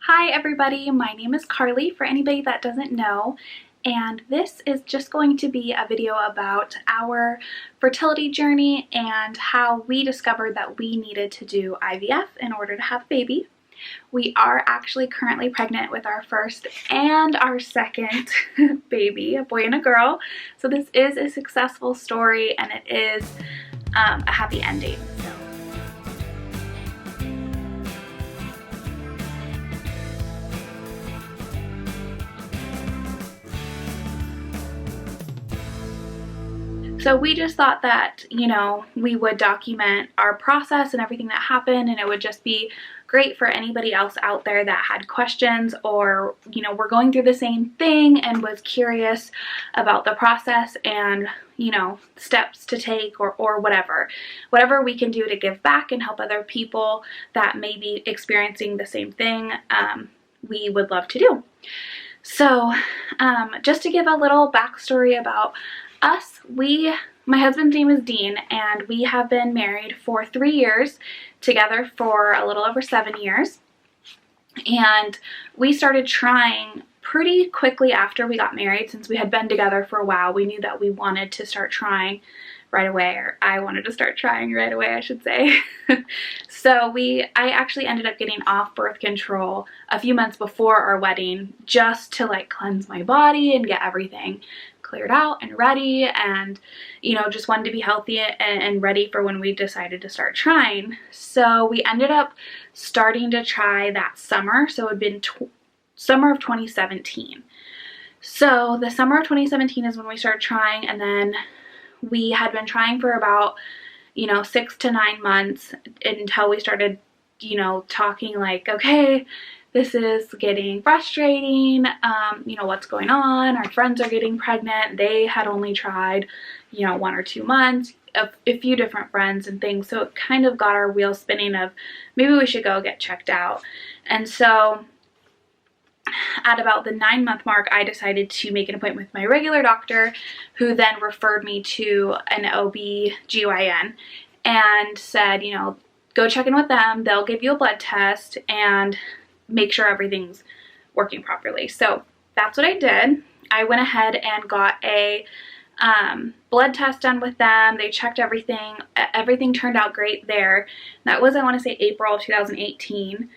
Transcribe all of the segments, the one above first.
Hi everybody, my name is Carly, for anybody that doesn't know, and this is just going to be a video about our fertility journey and how we discovered that we needed to do IVF in order to have a baby. We are actually currently pregnant with our first and our second baby, a boy and a girl. So this is a successful story and it is a happy ending. So we just thought that, we would document our process and everything that happened, and it would just be great for anybody else out there that had questions or, were going through the same thing and was curious about the process and, steps to take or whatever. Whatever we can do to give back and help other people that may be experiencing the same thing, we would love to do. So just to give a little backstory about us, my husband's name is Dean, and we have been married for 3 years, together for a little over 7 years. And we started trying pretty quickly after we got married. Since we had been together for a while, we knew that we wanted to start trying right away, or I wanted to start trying right away, I should say. So I actually ended up getting off birth control a few months before our wedding, just to cleanse my body and get everything cleared out and ready, and just wanted to be healthy and ready for when we decided to start trying. So we ended up starting to try that summer. So it had been summer of 2017. So the summer of 2017 is when we started trying, and then we had been trying for about 6 to 9 months until we started talking okay, this is getting frustrating, what's going on? Our friends are getting pregnant. They had only tried, 1 or 2 months, a few different friends and things. So it kind of got our wheels spinning of maybe we should go get checked out. And so at about the 9-month mark, I decided to make an appointment with my regular doctor, who then referred me to an OB/GYN and said, go check in with them. They'll give you a blood test and make sure everything's working properly. So that's what I did. I went ahead and got a blood test done with them. They checked everything. Everything turned out great there. That was, I want to say, April of 2018.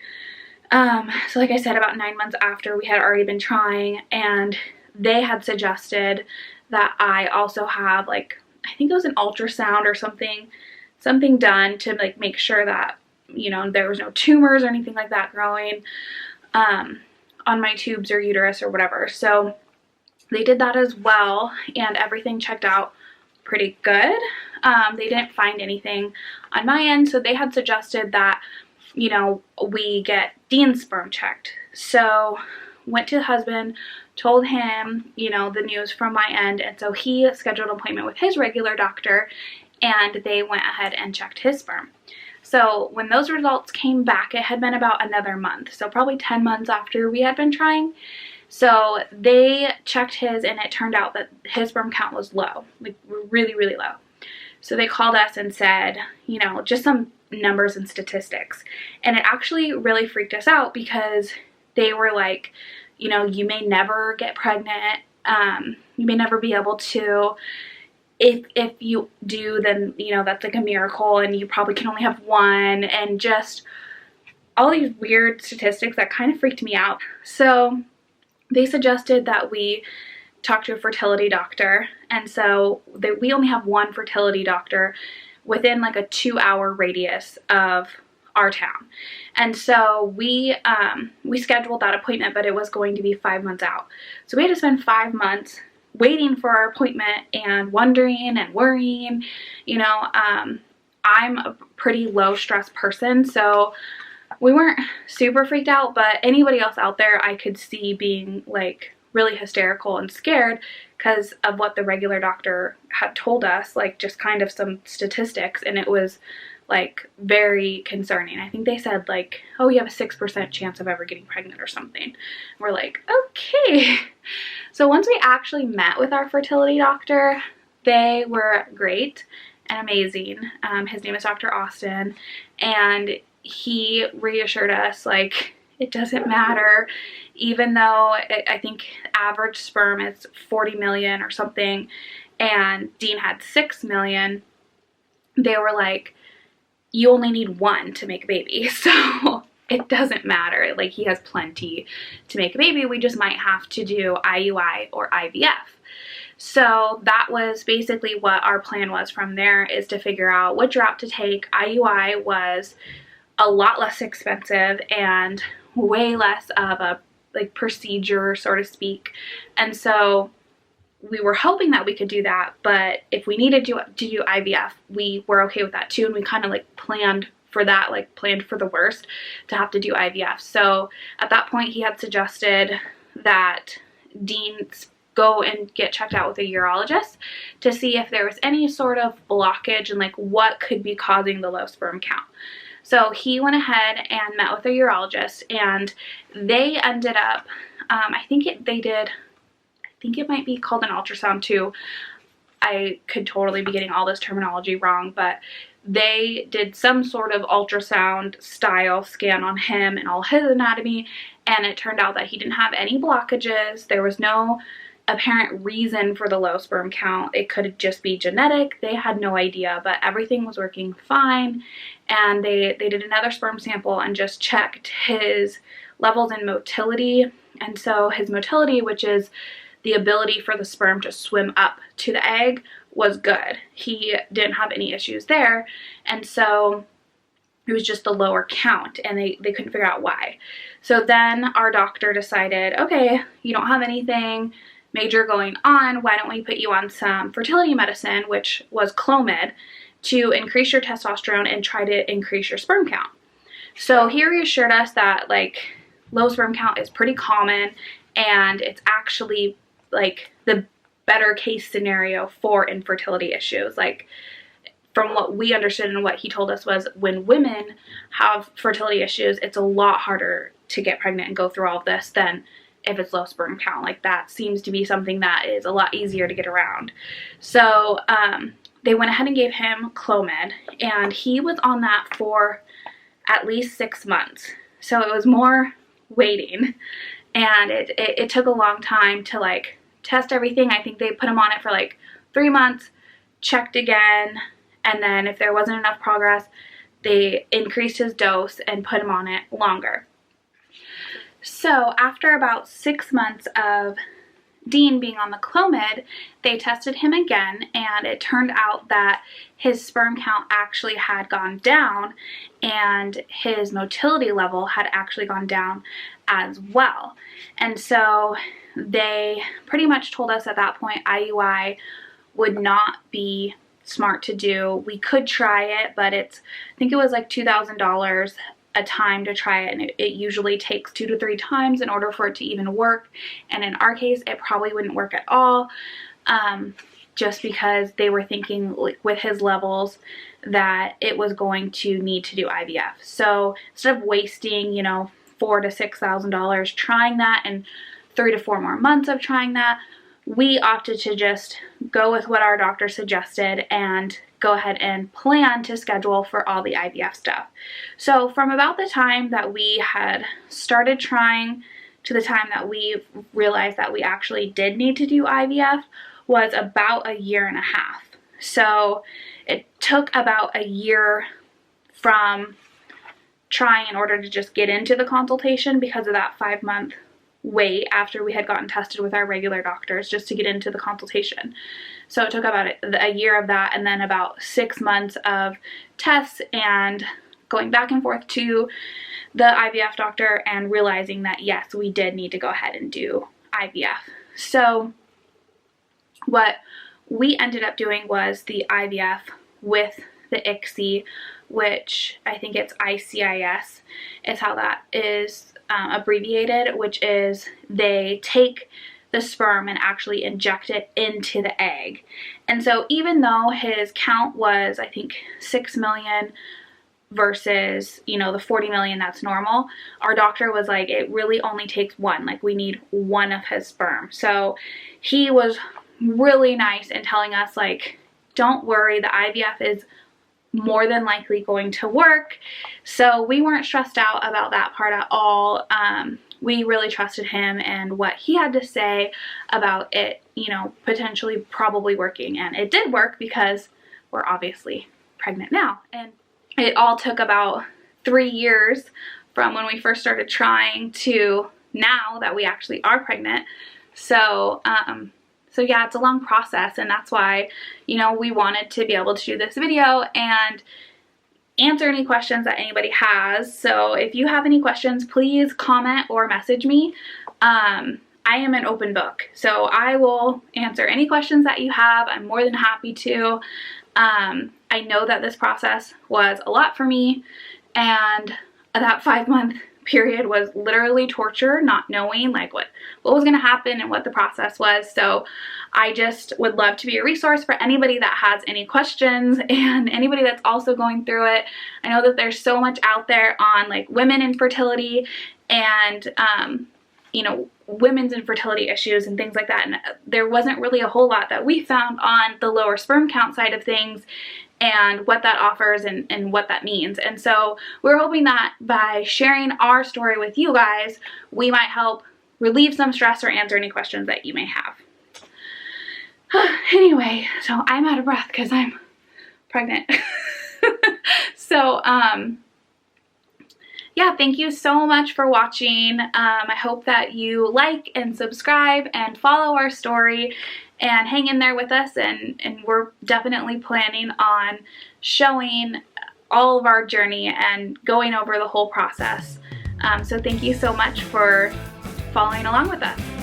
So like I said, about 9 months after we had already been trying, and they had suggested that I also have I think it was an ultrasound or something done to make sure that there was no tumors or anything like that growing on my tubes or uterus or whatever. So they did that as well, and everything checked out pretty good. They didn't find anything on my end, so they had suggested that we get Dean's sperm checked. So went to the husband, told him the news from my end, and so he scheduled an appointment with his regular doctor, and they went ahead and checked his sperm. So when those results came back, it had been about another month, so probably 10 months after we had been trying. So they checked his, and it turned out that his sperm count was low, really, really low. So they called us and said, just some numbers and statistics. And it actually really freaked us out, because they were like, you may never get pregnant. You may never be able to. If you do, then, that's a miracle, and you probably can only have one, and just all these weird statistics that kind of freaked me out. So they suggested that we talk to a fertility doctor, and so we only have one fertility doctor within a 2-hour radius of our town. And so we scheduled that appointment, but it was going to be 5 months out. So we had to spend 5 months waiting for our appointment and wondering and worrying. I'm a pretty low stress person, so we weren't super freaked out, but anybody else out there I could see being really hysterical and scared because of what the regular doctor had told us, just kind of some statistics, and it was very concerning. I think they said oh, you have a 6% chance of ever getting pregnant or something. We're okay. So once we actually met with our fertility doctor, they were great and amazing. His name is Dr. Austin, and he reassured us it doesn't matter. Even though I think average sperm is 40 million or something, and Dean had 6 million, they were like, you only need 1 to make a baby. So it doesn't matter. Like, he has plenty to make a baby. We just might have to do IUI or IVF. So that was basically what our plan was from there, is to figure out which route to take. IUI was a lot less expensive and way less of a like procedure, so to speak. And so we were hoping that we could do that, but if we needed to do IVF, we were okay with that too. And we kind of like planned for that, like planned for the worst to have to do IVF. So at that point, he had suggested that Dean go and get checked out with a urologist to see if there was any sort of blockage and like what could be causing the low sperm count. So he went ahead and met with a urologist, and they ended up, I think it might be called an ultrasound too. I could totally be getting all this terminology wrong, but they did some sort of ultrasound style scan on him and all his anatomy, and it turned out that he didn't have any blockages. There was no apparent reason for the low sperm count. It could just be genetic. They had no idea, but everything was working fine. And they did another sperm sample and just checked his levels in motility. And so his motility, which is the ability for the sperm to swim up to the egg, was good. He didn't have any issues there. And so it was just the lower count, and they couldn't figure out why. So then our doctor decided, okay, you don't have anything major going on, why don't we put you on some fertility medicine, which was Clomid, to increase your testosterone and try to increase your sperm count. So he reassured us that like low sperm count is pretty common, and it's actually like the better case scenario for infertility issues. Like, from what we understood and what he told us was, when women have fertility issues, it's a lot harder to get pregnant and go through all of this than if it's low sperm count. Like, that seems to be something that is a lot easier to get around. So they went ahead and gave him Clomid, and he was on that for at least 6 months. So it was more waiting, and it took a long time to like test everything. I think they put him on it for like 3 months, checked again, and then if there wasn't enough progress, they increased his dose and put him on it longer. So after about 6 months of Dean being on the Clomid, they tested him again, and it turned out that his sperm count actually had gone down, and his motility level had actually gone down as well. And so they pretty much told us at that point IUI would not be smart to do. We could try it, but I think it was like $2,000 a time to try it, and it usually takes 2 to 3 times in order for it to even work. And in our case, it probably wouldn't work at all, just because they were thinking with his levels that it was going to need to do IVF. So instead of wasting, you know, $4,000 to $6,000 trying that and 3 to 4 more months of trying that, we opted to just go with what our doctor suggested and go ahead and plan to schedule for all the IVF stuff. So from about the time that we had started trying to the time that we realized that we actually did need to do IVF was about 1.5 years. So it took about a year from trying in order to just get into the consultation, because of that 5-month wait after we had gotten tested with our regular doctors just to get into the consultation. So it took about a year of that, and then about 6 months of tests and going back and forth to the IVF doctor and realizing that yes, we did need to go ahead and do IVF. So what we ended up doing was the IVF with the ICSI, which I think it's ICIS is how that is abbreviated, which is they take the sperm and actually inject it into the egg. And so even though his count was, I think, 6 million versus, you know, the 40 million that's normal, our doctor was like, it really only takes 1. Like, we need 1 of his sperm. So he was really nice in telling us, like, don't worry, the IVF is more than likely going to work. So we weren't stressed out about that part at all. We really trusted him and what he had to say about it, you know, potentially probably working. And it did work because we're obviously pregnant now. And it all took about 3 years from when we first started trying to now that we actually are pregnant. So, so yeah, it's a long process, and that's why, you know, we wanted to be able to do this video and answer any questions that anybody has. So if you have any questions, please comment or message me. I am an open book, so I will answer any questions that you have. I'm more than happy to. I know that this process was a lot for me, and that 5-month period was literally torture, not knowing like what was going to happen and what the process was. So I just would love to be a resource for anybody that has any questions and anybody that's also going through it. I know that there's so much out there on like women infertility and you know, women's infertility issues and things like that, and there wasn't really a whole lot that we found on the lower sperm count side of things and what that offers and what that means. And so we're hoping that by sharing our story with you guys, we might help relieve some stress or answer any questions that you may have. Anyway, so I'm out of breath because I'm pregnant. So yeah, thank you so much for watching. I hope that you like and subscribe and follow our story and hang in there with us, and we're definitely planning on showing all of our journey and going over the whole process. So thank you so much for following along with us.